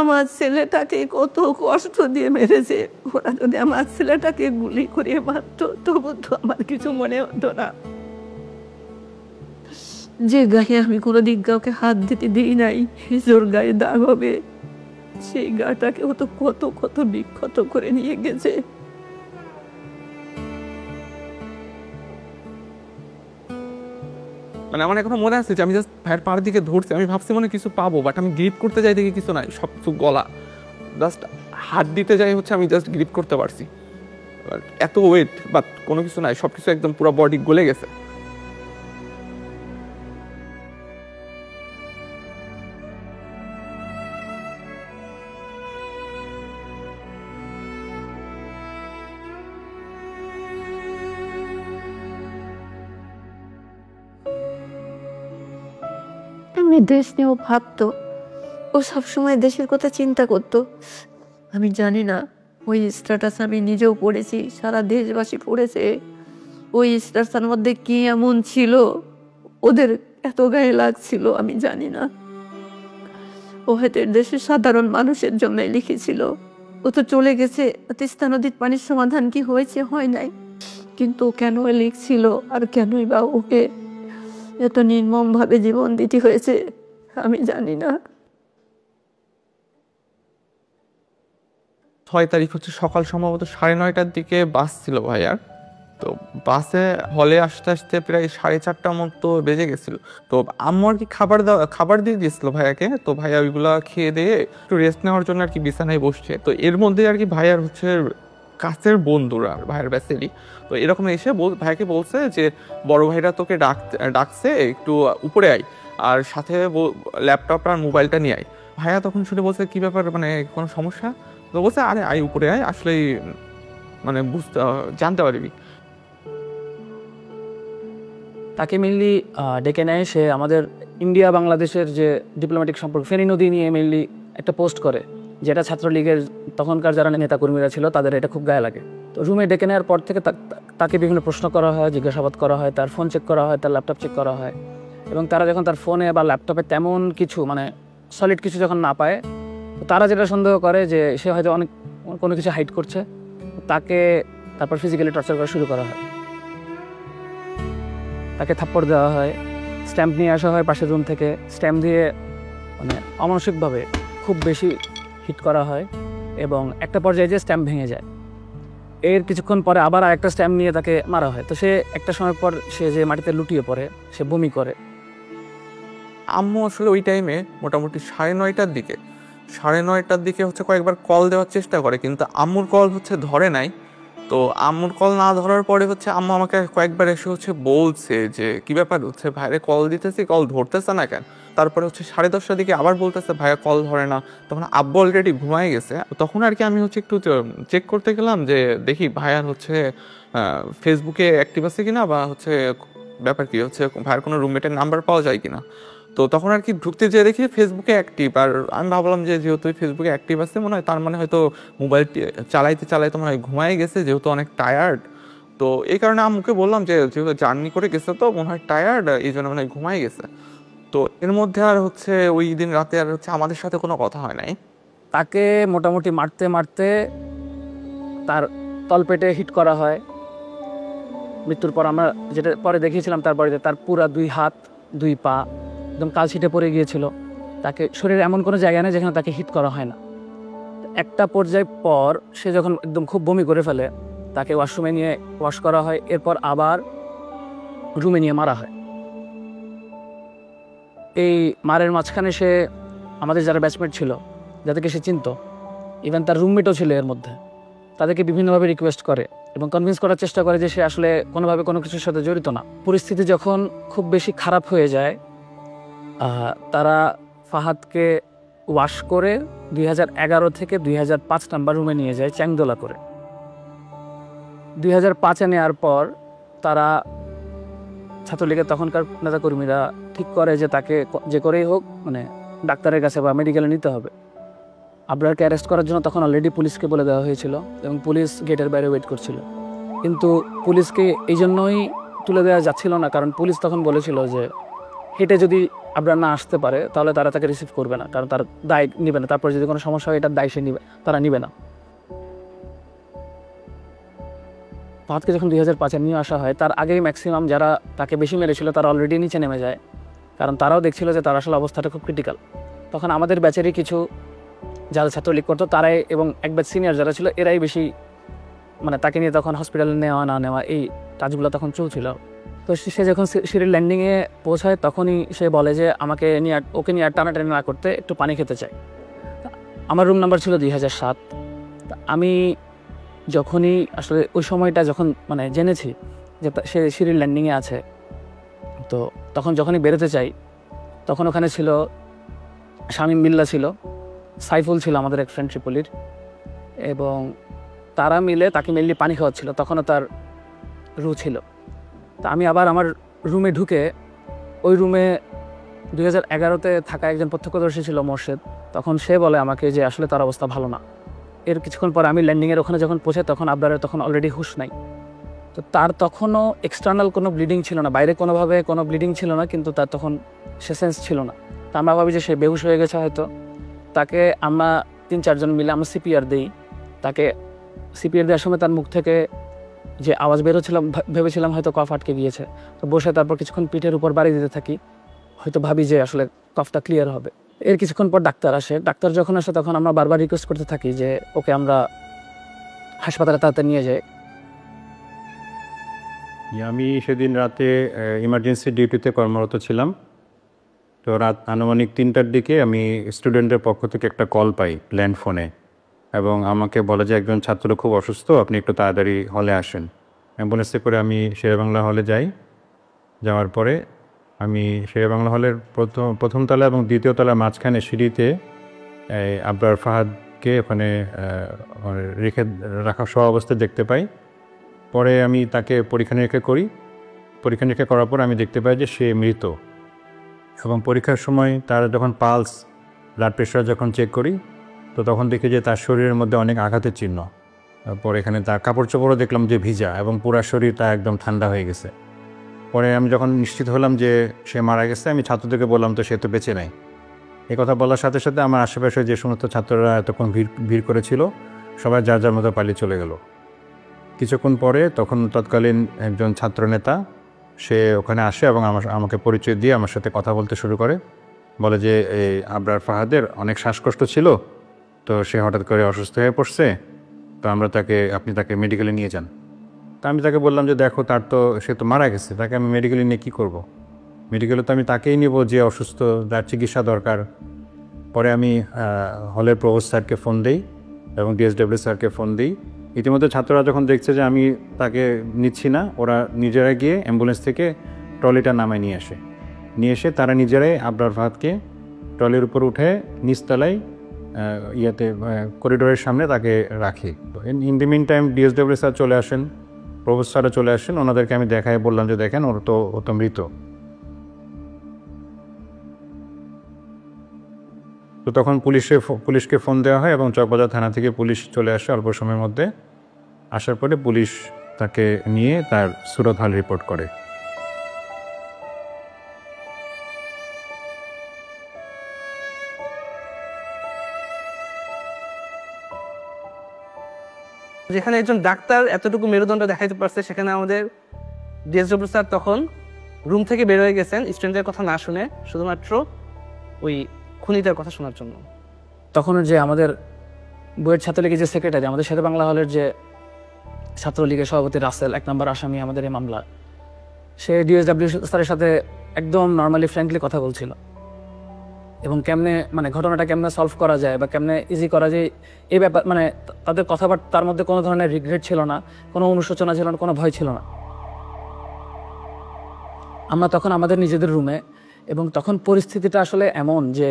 আমার ছেলেটাকে কত কষ্ট দিয়ে মেরেছে, ওরা যদি আমার ছেলেটাকে গুলি করে মারতো তবু তো আমার কিছু মনে হতো না। যে গায়ে আমি কোনোদিন কাউকে হাত দিতে দিই নাই, জোর গায়ে দাগ হবে, সেই গাটাকে ও তো কত কত বিক্ষত করে নিয়ে গেছে। মানে আমার এখনো মনে আছে যে আমি জাস্ট ভাইয়ের পাড়ের দিকে ধরছি, আমি ভাবছি মনে কিছু পাবো, বাট আমি গ্রিপ করতে যাই দেখি কিছু নাই, সব কিছু গলা। জাস্ট হাত দিতে যাই হচ্ছে আমি জাস্ট গ্রিপ করতে পারছি, এত ওয়েট বাট কোনো কিছু নাই, সব কিছু একদম পুরো বডি গলে গেছে। আমি দেশ নিয়েও ভাবতো, ও সবসময় দেশের কথা চিন্তা করতো। আমি জানি না ওই স্ট্যাটাস আমি নিজেও পড়েছি, সারা দেশবাসী পড়েছে, ওই স্ট্যাটাসের মধ্যে কি এমন ছিল ওদের এত গায়ে লাগছিল আমি জানি না। ও হয়তো দেশের সাধারণ মানুষের জন্য লিখেছিল। ও তো চলে গেছে, তিস্তা নদীর পানির সমাধান কি হয়েছে, হয় নাই, কিন্তু কেন লিখছিল আর কেনই বা ওকে এত নির্মম ভাবে জীবন দিতে হয়েছে আমি জানি না। 6 তারিখ হচ্ছে সকাল সম্ভবত 9:30টার দিকে বাস ছিল ভাইয়ার। তো বাসে হলে আসতে আসতে প্রায় 4:30টার মতো বেজে গেছিল। তো আম্মু আর কি খাবার দিয়ে দিয়েছিল ভাইয়াকে। তো ভাইয়া ওইগুলা খেয়ে দিয়ে একটু রেস্ট নেওয়ার জন্য আর কি বিছানায় বসছে। তো এর মধ্যে আর কি ভাইয়ার হচ্ছে কাছের বন্ধুরা ভাইয়ের ব্যাচেরই তো এরকম এসে ভাইয়াকে বলছে যে বড় ভাইরা তোকে ডাকছে, একটু উপরে আয়, আর সাথে ল্যাপটপ আর মোবাইলটা নিয়ে আয়। ভাইয়া তখন শুনে বলছে কি ব্যাপার, মানে কোনো সমস্যা? তো বলছে আরে আয় উপরে আয়, আসলে মানে জানতে পারবি। তাকে মেনলি ডেকে নেয়, সে আমাদের ইন্ডিয়া বাংলাদেশের যে ডিপ্লোম্যাটিক সম্পর্ক ফেনী নদী নিয়ে মেনলি একটা পোস্ট করে, যেটা ছাত্রলীগের তখনকার যারা নেতাকর্মীরা ছিল তাদের এটা খুব গায়ে লাগে। তো রুমে ডেকে নেওয়ার পর থেকে তাকে বিভিন্ন প্রশ্ন করা হয়, জিজ্ঞাসাবাদ করা হয়, তার ফোন চেক করা হয়, তার ল্যাপটপ চেক করা হয়, এবং তারা যখন তার ফোনে বা ল্যাপটপে তেমন কিছু মানে সলিড কিছু যখন না পায়, তারা যেটা সন্দেহ করে যে সে হয়তো অনেক কোনো কিছু হাইড করছে, তাকে তারপর ফিজিক্যালি টর্চার করা শুরু করা হয়। তাকে থাপ্পড় দেওয়া হয়, স্ট্যাম্প নিয়ে আসা হয় পাশের রুম থেকে, স্ট্যাম্প দিয়ে মানে অমানসিকভাবে খুব বেশি হিট করা হয়, এবং একটা পর্যায়ে যে স্ট্যাম্প ভেঙে যায়। এর কিছুক্ষণ পরে আবার আরেকটা স্ট্যাম্প নিয়ে তাকে মারা হয়। তো সে একটা সময় পর সে যে মাটিতে লুটিয়ে পড়ে, সে বমি করে। আম্মু আসলে ওই টাইমে মোটামুটি 9:30টার দিকে হচ্ছে কয়েকবার কল দেওয়ার চেষ্টা করে, কিন্তু আম্মুর কল হচ্ছে ধরে নাই। তো আম্মুর কল না ধরার পরে হচ্ছে আম্মু আমাকে কয়েকবার এসে হচ্ছে বলছে যে কি ব্যাপার, হচ্ছে ভাইরে কল দিতেছি, কল ধরতেছে না কেন। তারপরে হচ্ছে 10:30টার দিকে আবার বলতেছে ভাইয়া কল ধরে না। তখন আব্বু অলরেডি ঘুমায় গেছে। তখন আর কি আমি হচ্ছে একটু চেক করতে গেলাম যে দেখি ভাইয়ার হচ্ছে ফেসবুকে অ্যাক্টিভ আছে কিনা, বা হচ্ছে ব্যাপার কি হচ্ছে ভাইয়ের কোনো রুমমেটের নাম্বার পাওয়া যায় কিনা। তো তখন আর কি ঢুকতে যেয়ে দেখি ফেসবুকে অ্যাক্টিভ, আর আমি ভাবলাম যে যেহেতু ফেসবুকে অ্যাক্টিভ আছে মনে হয়, তার মানে হয়তো মোবাইল চালাইতে মনে হয় ঘুমায় গেছে, যেহেতু অনেক টায়ার্ড। তো এই কারণে আম্মুকে বললাম যে যেহেতু জার্নি করে গেছে তো মনে হয় টায়ার্ড, এই জন্য মনে হয় ঘুমায় গেছে। তো এর মধ্যে আর হচ্ছে ওই দিন রাতে আর হচ্ছে আমাদের সাথে কোনো কথা হয় নাই। তাকে মোটামুটি মারতে মারতে তার তলপেটে হিট করা হয়। মৃত্যুর পর আমরা যেটা পরে দেখিয়েছিলাম তার বাড়িতে, তার পুরা 2 হাত 2 পা একদম কালশিটে পড়ে গিয়েছিল। তাকে শরীরে এমন কোনো জায়গা নেই যেখানে তাকে হিট করা হয় না। একটা পর্যায় পর সে যখন একদম খুব বমি করে ফেলে, তাকে ওয়াশরুমে নিয়ে ওয়াশ করা হয়, এরপর আবার রুমে নিয়ে মারা হয়। এই মারের মাঝখানে সে আমাদের যারা ব্যাচমেট ছিল, যাদেরকে সে চিনত, ইভেন তার রুমমেটও ছিল এর মধ্যে, তাদেরকে বিভিন্নভাবে রিকোয়েস্ট করে এবং কনভিন্স করার চেষ্টা করে যে সে আসলে কোনোভাবে কোনো কিছুর সাথে জড়িত না। পরিস্থিতি যখন খুব বেশি খারাপ হয়ে যায়, তারা ফাহাদকে ওয়াশ করে 2011 থেকে 2005 নাম্বার রুমে নিয়ে যায় চ্যাংদোলা করে। 2005-এ নেওয়ার পর তারা ছাত্রলীগের তখনকার নেতাকর্মীরা ঠিক করে যে তাকে যে করেই হোক মানে ডাক্তারের কাছে বা মেডিকেলে নিতে হবে। আবরারকে অ্যারেস্ট করার জন্য তখন অলরেডি পুলিশকে বলে দেওয়া হয়েছিল এবং পুলিশ গেটের বাইরে ওয়েট করছিল, কিন্তু পুলিশকে এই জন্যই তুলে দেওয়া যাচ্ছিল না কারণ পুলিশ তখন বলেছিল যে হেঁটে যদি আবরার না আসতে পারে তাহলে তারা তাকে রিসিভ করবে না, কারণ তার দায় নিবে না। তারপর যদি কোনো সমস্যা হয় এটার দায় সে নিবে, তারা নিবে না। ফাহাদকে যখন 2005-এ নিয়ে আসা হয় তার আগেই ম্যাক্সিমাম যারা তাকে বেশি মেরেছিল তারা অলরেডি নিচে নেমে যায়, কারণ তারাও দেখছিল যে তার আসলে অবস্থাটা খুব ক্রিটিক্যাল। তখন আমাদের ব্যাচেরই কিছু যারা ছাত্রলীগ করতো তারাই এবং এক ব্যাচ সিনিয়র যারা ছিল এরাই বেশি মানে তাকে নিয়ে তখন হসপিটালে নেওয়া না নেওয়া এই কাজগুলো তখন চলছিল। তো সে যখন সিঁড়ির ল্যান্ডিংয়ে পৌঁছায় তখনই সে বলে যে আমাকে নিয়ে ওকে নিয়ে আর টানাটানি না করতে একটু পানি খেতে চাই। আমার রুম নাম্বার ছিল 2007। আমি যখনই আসলে ওই সময়টা যখন মানে জেনেছি যে সে সিঁড়ির ল্যান্ডিংয়ে আছে, তো তখন যখনই বেরোতে চাই তখন ওখানে ছিল শামীম বিল্লাহ ছিল, সাইফুল ছিল আমাদের এক ফ্রেন্ড ট্রিপলির, এবং তারা মিলে তাকে মেনলি পানি খাওয়াচ্ছিল। তখনও তার রু ছিল। তা আমি আবার আমার রুমে ঢুকে ওই রুমে 2011-তে থাকা একজন প্রত্যক্ষদর্শী ছিল মোর্শেদ, তখন সে বলে আমাকে যে আসলে তার অবস্থা ভালো না। এর কিছুক্ষণ পরে আমি ল্যান্ডিংয়ের ওখানে যখন পৌঁছে তখন আবরারের তখন অলরেডি হুঁশ নাই। তো তার তখনও এক্সটার্নাল কোনো ব্লিডিং ছিল না, বাইরে কোনোভাবে কোনো ব্লিডিং ছিল না, কিন্তু তার তখন সে সেন্স ছিল না। তা আমরা ভাবি যে সে বেহুশ হয়ে গেছে হয়তো। তাকে আমরা 3-4 জন মিলে আমরা সিপিআর দিই। তাকে সিপিআর দেওয়ার সময় তার মুখ থেকে যে আওয়াজ বেরোচ্ছিলাম ভেবেছিলাম হয়তো কফ আটকে গিয়েছে। তো বসে তারপর কিছুক্ষণ পিঠের উপর বাড়ি দিতে থাকি, হয়তো ভাবি যে আসলে কফটা ক্লিয়ার হবে। এর কিছুক্ষণ পর ডাক্তার আসে। ডাক্তার যখন আসে তখন আমরা বারবার রিকোয়েস্ট করতে থাকি যে ওকে আমরা হাসপাতালে তাড়াতাড়ি নিয়ে যাই। আমি সেদিন রাতে ইমার্জেন্সি ডিউটিতে কর্মরত ছিলাম। তো রাত আনুমানিক 3টার দিকে আমি স্টুডেন্টের পক্ষ থেকে একটা কল পাই ল্যান্ড ফোনে, এবং আমাকে বলে যে একজন ছাত্র খুব অসুস্থ, আপনি একটু তাড়াতাড়ি হলে আসেন। অ্যাম্বুলেন্সে করে আমি শেরেবাংলা হলে যাই। যাওয়ার পরে আমি শেরেবাংলা হলের প্রথম তলা এবং দ্বিতীয় তলার মাঝখানে সিঁড়িতে আবরার ফাহাদকে ওখানে রেখে রাখা সহ অবস্থায় দেখতে পাই। পরে আমি তাকে পরীক্ষা নিরীক্ষা করি। পরীক্ষা নিরীক্ষা করার পর আমি দেখতে পাই যে সে মৃত, এবং পরীক্ষার সময় তার যখন পালস ব্লাড প্রেশার যখন চেক করি তো তখন দেখি যে তার শরীরের মধ্যে অনেক আঘাতের চিহ্ন। পরে এখানে তার কাপড় চোপড়ও দেখলাম যে ভিজা, এবং পুরা শরীর তার একদম ঠান্ডা হয়ে গেছে। পরে আমি যখন নিশ্চিত হলাম যে সে মারা গেছে, আমি ছাত্রদেরকে বললাম তো সে তো বেঁচে নাই। এই কথা বলার সাথে সাথে আমার আশেপাশে যে সমস্ত ছাত্ররা এতক্ষণ ভিড় করেছিল সবাই যার যার মতো পালিয়ে চলে গেল। কিছুক্ষণ পরে তখন তৎকালীন একজন ছাত্রনেতা সে ওখানে আসে এবং আমাকে পরিচয় দিয়ে আমার সাথে কথা বলতে শুরু করে। বলে যে এই আবরার ফাহাদের অনেক শ্বাসকষ্ট ছিল, তো সে হঠাৎ করে অসুস্থ হয়ে পড়ছে, তো আপনি তাকে মেডিকেলে নিয়ে যান। তা আমি তাকে বললাম যে দেখো সে তো মারা গেছে, তাকে আমি মেডিকেলে নিয়ে কী করব। মেডিকেলে তো আমি তাকেই নিব যে অসুস্থ, যার চিকিৎসা দরকার। পরে আমি হলের প্রভোস্ট স্যারকে ফোন দিই এবং ডিএসডব্লিউ স্যারকে ফোন দিই। ইতিমধ্যে ছাত্ররা যখন দেখছে যে আমি তাকে নিচ্ছি না, ওরা নিজেরা গিয়ে অ্যাম্বুলেন্স থেকে ট্রলিটা নামায় নিয়ে এসে তারা নিজেরাই আবরার ফাহাদকে ট্রলির উপর উঠে নিচতলায় করিডোরের সামনে তাকে রাখি। তো in the meantime DSW sir চলে আসেন, প্রভোস্ট স্যারও চলে আসেন। ওনাদেরকে আমি বললাম যে দেখেন ও তো মৃত। তো তখন পুলিশকে ফোন দেওয়া হয় এবং চকবাজার থানা থেকে পুলিশ চলে আসে অল্প সময়ের মধ্যে। আসার পরে পুলিশ তাকে নিয়ে তার সুরত হাল রিপোর্ট করে। যেখানে একজন ডাক্তার এতটুকু মেরুদণ্ড দেখাইতে পারছে, সেখানে আমাদের ডিএসডব্লিউ স্যার তখন রুম থেকে বের হয়ে গেছেন স্টুডেন্টের কথা না শুনে, শুধুমাত্র ওই খুনিটার কথা শোনার জন্য। তখন যে আমাদের বইয়ের ছাত্রলীগের যে সেক্রেটারি, আমাদের শেরে বাংলা হলের যে ছাত্রলীগের সভাপতি রাসেল, 1 নম্বর আসামি আমাদের এই মামলা, সে ডিএসডব্লিউ স্যারের সাথে একদম নর্মালি ফ্র্যাঙ্কলি কথা বলছিল, এবং কেমনে ঘটনাটা কেমনে সলভ করা যায় বা কেমনে ইজি করা যায় এই ব্যাপার, তাদের কথাবার্তার মধ্যে কোনো ধরনের রিগ্রেট ছিল না, কোনো অনুশোচনা ছিল না, কোনো ভয় ছিল না। আমরা তখন আমাদের নিজেদের রুমে, এবং তখন পরিস্থিতিটা আসলে এমন যে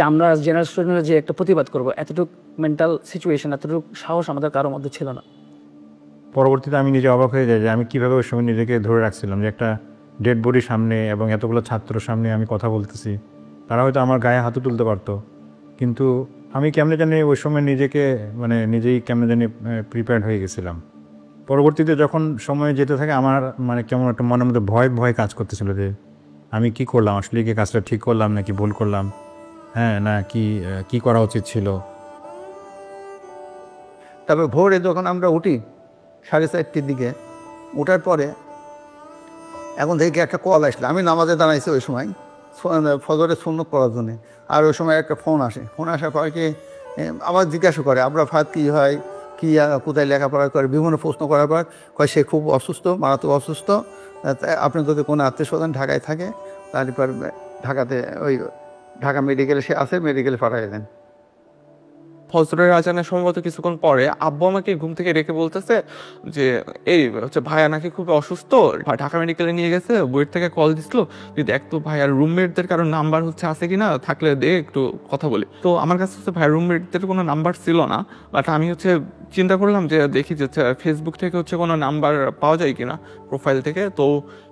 আমরা জেনারেল স্টুডেন্টরা যে একটা প্রতিবাদ করব, এতটুকু মেন্টাল সিচুয়েশন, এতটুকু সাহস আমাদের কারোর মধ্যে ছিল না। পরবর্তীতে আমি নিজে অবাক হয়ে যাই যে আমি কীভাবে ওই সময় নিজেকে ধরে রাখছিলাম যে একটা ডেড বডির সামনে এবং এতগুলো ছাত্রর সামনে আমি কথা বলতেছি। তারা হয়তো আমার গায়ে হাতও তুলতে পারতো, কিন্তু আমি কেমনে জানি ওই সময় নিজেই কেমনে জানি প্রিপেয়ার্ড হয়ে গেছিলাম। পরবর্তীতে যখন সময় যেতে থাকে আমার কেমন একটা মনের মধ্যে ভয় কাজ করতেছিল যে আমি কি করলাম, আসলে কি কাজটা ঠিক করলাম নাকি ভুল করলাম, হ্যাঁ না কি করা উচিত ছিল। তারপর ভোরে যখন আমরা উঠি 4:30টার দিকে, ওঠার পরে এখন থেকে একটা কল আসলো, আমি নামাজে দাঁড়াইছি ওই সময় ফজরের সুন্নত করার জন্যে। আর ওই সময় একটা ফোন আসার পরে কি আবার জিজ্ঞাসা করে আবরার ফাহাদ কী হয়, কি কোথায় লেখাপড়া করে, বিভিন্ন প্রশ্ন করার পর কয় সে খুব অসুস্থ, মারাত্মক অসুস্থ, আপনার যদি কোনো আত্মীয় স্বজন ঢাকায় থাকে তারপর ঢাকাতে ওই ঢাকা মেডিকেলে সে আছে, মেডিকেলে পাঠিয়ে দেন। ফজরের আজানের সম্ভবত কিছুক্ষণ পরে আব্বু আমাকে ঘুম থেকে ডেকে বলতেছে যে এই হচ্ছে ভাইয়া নাকি খুব অসুস্থ, ঢাকা মেডিকেলে নিয়ে গেছে, বুয়েট থেকে কল দিছিল, তুই দেখ তো ভাইয়ার রুমমেটদের কারো নাম্বার হচ্ছে আছে কিনা, থাকলে দে একটু কথা বলি। তো আমার কাছে হচ্ছে ভাইয়ার রুমমেটদের কোনো নাম্বার ছিল না, বাট আমি হচ্ছে চিন্তা করলাম যে দেখি যে ফেসবুক থেকে হচ্ছে কোনো নাম্বার পাওয়া যায় কিনা প্রোফাইল থেকে। তো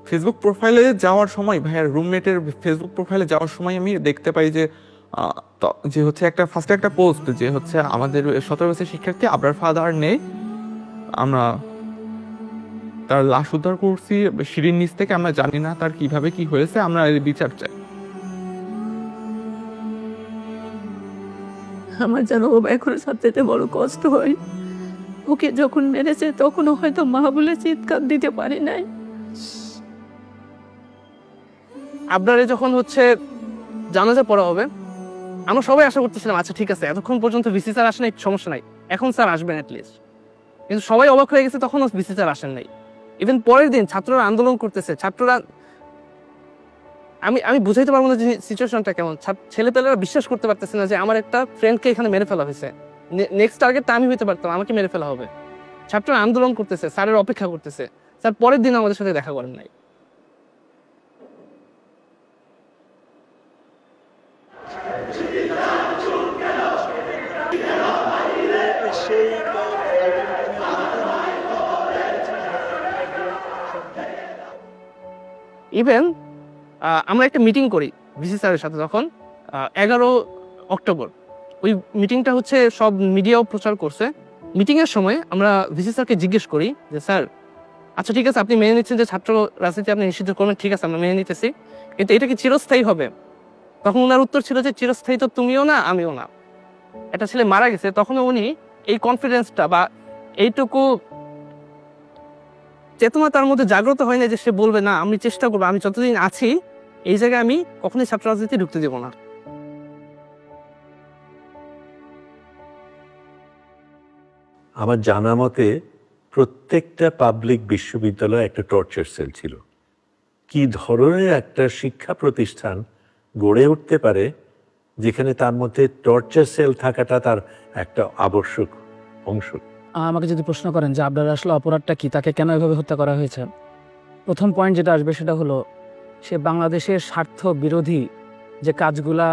ফেসবুক প্রোফাইলে যাওয়ার সময়, ভাইয়ার রুমমেটের ফেসবুক প্রোফাইলে যাওয়ার সময় আমি দেখতে পাই যে হচ্ছে ফার্স্টে একটা পোস্ট যে হচ্ছে আমাদের 17 বছরের শিক্ষার্থী আবরার ফাদার নেই, আমরা তার লাশ উদ্ধার করছি সিঁড়ির নিচ থেকে, আমরা জানি না তার কিভাবে কি হয়েছে, আমরা এর বিচার চাই। আমার যেন ও এখন সবচেয়ে বড় কষ্ট হয়। ওকে যখন মেরেছে তখনও হয়তো মা বলে চিৎকার দিতে পারি নাই। আপনারে যখন হচ্ছে জানাজা পড়া হবে, আমরা সবাই আশা করতেছিলাম আচ্ছা ঠিক আছে, এতক্ষণ পর্যন্ত ভিসি স্যার আসেন নাই, সমস্যা নাই, এখন স্যার আসবেন অ্যাটলিস্ট। কিন্তু সবাই অবাক হয়ে গেছে, তখনও ভিসি স্যার আসেন নাই। ইভেন পরের দিন ছাত্ররা আন্দোলন করতেছে, ছাত্ররা আমি বুঝাইতে পারবো না যে সিচুয়েশনটা কেমন। ছেলেপেলেরা বিশ্বাস করতে পারতেছে না যে আমার একটা ফ্রেন্ডকে এখানে মেরে ফেলা হয়েছে, নেক্সট টার্গেটটা আমি হইতে পারতাম, আমাকে মেরে ফেলা হবে। ছাত্ররা আন্দোলন করতেছে, স্যারের অপেক্ষা করতেছে, স্যার পরের দিন আমাদের সাথে দেখা করেন নাই। ইভেন আমরা একটা মিটিং করি ভিসি স্যারের সাথে তখন 11 অক্টোবর। ওই মিটিংটা হচ্ছে সব মিডিয়াও প্রচার করছে। মিটিংয়ের সময় আমরা ভিসি স্যারকে জিজ্ঞেস করি যে স্যার আচ্ছা ঠিক আছে, আপনি মেনে নিচ্ছেন যে ছাত্র রাজনীতি আপনি নিষিদ্ধ করবেন, ঠিক আছে আমরা মেনে নিতেছি, কিন্তু এটা কি চিরস্থায়ী হবে? তখন ওনার উত্তর ছিল যে চিরস্থায়ী তো তুমিও না আমিও না। একটা ছেলে মারা গেছে, তখনও উনি এই কনফিডেন্সটা বা এইটুকু চেতনা তার মধ্যে জাগ্রত হয় না যে সে বলবে না আমি চেষ্টা করবো, আমি যতদিন আছি এই জায়গায় আমি কখনোই ছাত্র রাজনীতি ঢুকতে দেবো না। আমার জানা মতে প্রত্যেকটা পাবলিক বিশ্ববিদ্যালয়ে একটা টর্চার সেল ছিল। কি ধরনের একটা শিক্ষা প্রতিষ্ঠান গড়ে উঠতে পারে যেখানে তার মধ্যে টর্চার সেল থাকাটা তার একটা আবশ্যক অংশ? আমাকে যদি প্রশ্ন করেন যে আবরার আসলে অপরাধটা কি, তাকে কেন এভাবে হত্যা করা হয়েছে, প্রথম পয়েন্ট যেটা আসবে সেটা হলো সে বাংলাদেশের স্বার্থ বিরোধী যে কাজগুলা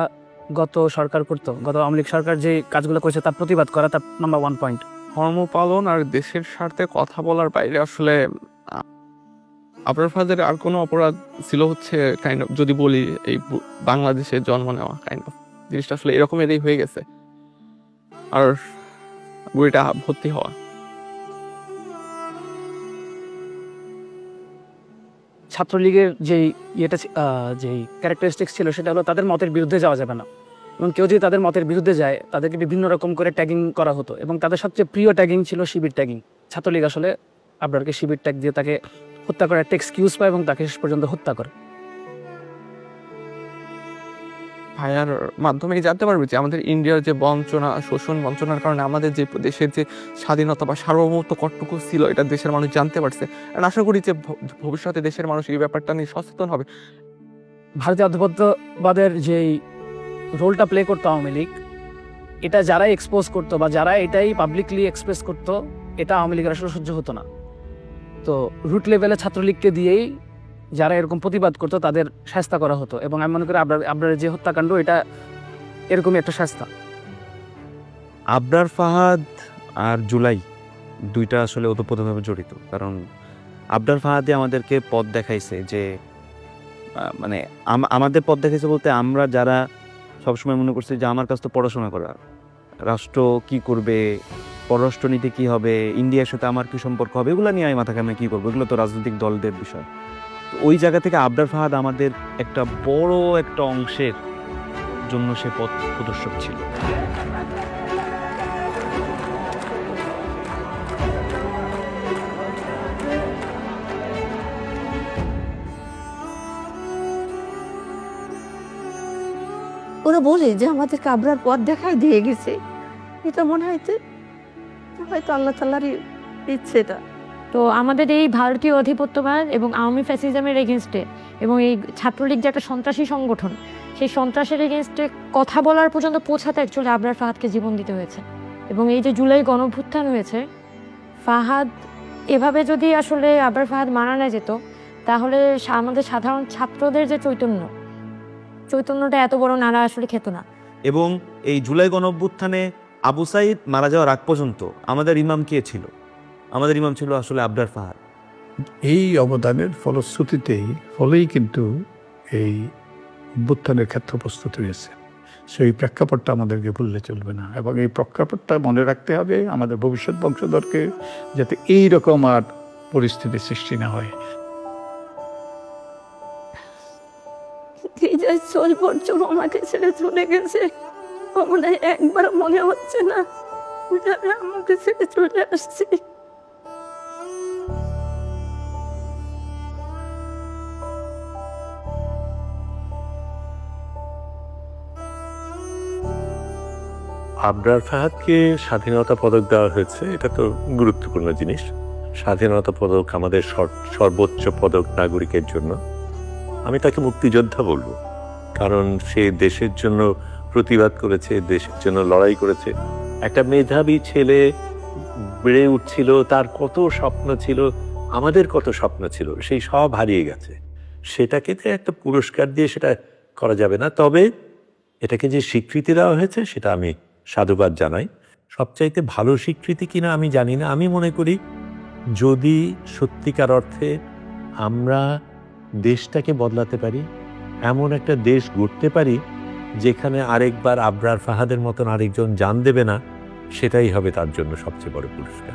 গত সরকার করতো, গত আওয়ামী লীগ সরকার যে কাজগুলো করেছে তার প্রতিবাদ করা, তার নাম্বার 1 পয়েন্ট। ধর্ম পালন আর দেশের স্বার্থে কথা বলার বাইরে আসলে আবরার ফাদারের আর কোনো অপরাধ ছিল হচ্ছে কাইন্ড অফ, যদি বলি এই বাংলাদেশে জন্ম নেওয়া, কাইন্ড অফ জিনিসটা আসলে এরকমেরই হয়ে গেছে, আর বইটা ভর্তি হওয়া। ছাত্রলীগের যেই ক্যারেক্টারিস্টিক্স ছিল সেটা হলো তাদের মতের বিরুদ্ধে যাওয়া যাবে না, এবং কেউ যদি তাদের মতের বিরুদ্ধে যায় তাদেরকে বিভিন্ন রকম করে ট্যাগিং করা হতো, এবং তাদের সবচেয়ে প্রিয় ট্যাগিং ছিল শিবির ট্যাগিং। ছাত্রলীগ আসলে আবরারকে শিবির ট্যাগ দিয়ে তাকে হত্যা করার একটা এক্সকিউজ পায় এবং তাকে শেষ পর্যন্ত হত্যা করে। ভাইয়ার মাধ্যমে জানতে পারবে যে আমাদের ইন্ডিয়ার যে বঞ্চনা, শোষণ বঞ্চনার কারণে আমাদের যে দেশের যে স্বাধীনতা বা সার্বভৌমত্ব কতটুকু ছিল এটা দেশের মানুষ জানতে পারছে। আর আশা করি যে ভবিষ্যতে দেশের মানুষ এই ব্যাপারটা নিয়ে সচেতন হবে। ভারতীয় আধিপত্যবাদের যেই রোলটা প্লে করতো আওয়ামী লীগ, এটা যারাই এক্সপোজ করতো বা যারা এটাই পাবলিকলি এক্সপ্রেস করতো, এটা আওয়ামী লীগের আসলে সহ্য হতো না। তো রুট লেভেলে ছাত্রলীগকে দিয়েই যারা এরকম প্রতিবাদ করতো তাদের শাস্তা করা হতো, এবং আমি মনে করি আবরারের যে হত্যাকাণ্ড এটা এরকমই একটা শাস্তা। আবরার ফাহাদ আর জুলাই দুইটা আসলে ওতপ্রোতভাবে জড়িত, কারণ আবরার ফাহাদে আমাদেরকে পথ দেখাইছে যে মানে আমাদের পথ দেখাইছে বলতে আমরা যারা সবসময় মনে করছি যে আমার কাছ তো পড়াশোনা করা, রাষ্ট্র কি করবে, পররাষ্ট্রনীতি কি হবে, ইন্ডিয়ার সাথে আমার কি সম্পর্ক হবে, এগুলো নিয়ে আমি মাথা ঘামিয়ে কী করবো, এগুলো তো রাজনৈতিক দলদের বিষয়। তো ওই জায়গা থেকে আবরার ফাহাদ আমাদের একটা বড় একটা অংশের জন্য সে পথ প্রদর্শক ছিল। ওরা বলে যে আমাদেরকে আবরার পথ দেখায় দিয়ে গেছে, এটা মনে হয়তো আল্লাহ তাআলারই ইচ্ছে এটা। তো আমাদের এই ভারতীয় অধিপত্যবাদ এবং আওয়ামী ফ্যাসিজমের এগেনস্টে এবং এই ছাত্রলীগ যে একটা সন্ত্রাসী সংগঠন, সেই সন্ত্রাসের এগেনস্টে কথা বলার পর্যন্ত পৌঁছাতে অ্যাকচুয়ালি আবরার ফাহাদকে জীবন দিতে হয়েছে। এবং এই যে জুলাই গণঅভ্যুত্থান হয়েছে, ফাহাদ এভাবে যদি আসলে আবরার ফাহাদ মারা না যেত, তাহলে আমাদের সাধারণ ছাত্রদের যে চৈতন্যটা এত বড় নাড়া আসলে খেত না। এবং এই জুলাই গণঅভ্যুত্থানে আবু সাইদ মারা যাওয়ার আগ পর্যন্ত আমাদের ইমাম কে ছিল? আমাদের ইমাম ছিল আসলে আবরার ফাহাদ। এই অবদানের ফলেই কিন্তু এই অভ্যুত্থানের ক্ষেত্র প্রস্তুত হয়েছে। সেই প্রেক্ষাপটটা আমাদেরকে ভুললে চলবে না, এবং এই প্রেক্ষাপটটা মনে রাখতে হবে আমাদের ভবিষ্যৎ বংশধরকে, যাতে এইরকম আর পরিস্থিতির সৃষ্টি না হয়। বছর আমাকে ছেড়ে চলে গেছে, মনে একবার মনে হচ্ছে না আমাকে ছেড়ে চলে আসছে। আবরার ফাহাদকে স্বাধীনতা পদক দেওয়া হয়েছে, এটা তো গুরুত্বপূর্ণ জিনিস। স্বাধীনতা পদক আমাদের সর্বোচ্চ পদক নাগরিকের জন্য। আমি তাকে মুক্তিযোদ্ধা বলবো, কারণ সে দেশের জন্য প্রতিবাদ করেছে, দেশের জন্য লড়াই করেছে। একটা মেধাবী ছেলে বেড়ে উঠছিল, তার কত স্বপ্ন ছিল, আমাদের কত স্বপ্ন ছিল, সেই সব হারিয়ে গেছে। সেটাকে তো একটা পুরস্কার দিয়ে সেটা করা যাবে না। তবে এটাকে যে স্বীকৃতি দেওয়া হয়েছে সেটা আমি সাধুবাদ জানাই। সবচাইতে ভালো স্বীকৃতি কিনা আমি জানি না। আমি মনে করি যদি সত্যিকার অর্থে আমরা দেশটাকে বদলাতে পারি, এমন একটা দেশ গড়তে পারি যেখানে আরেকবার আবরার ফাহাদের মতন আরেকজন জান দেবে না, সেটাই হবে তার জন্য সবচেয়ে বড় পুরস্কার।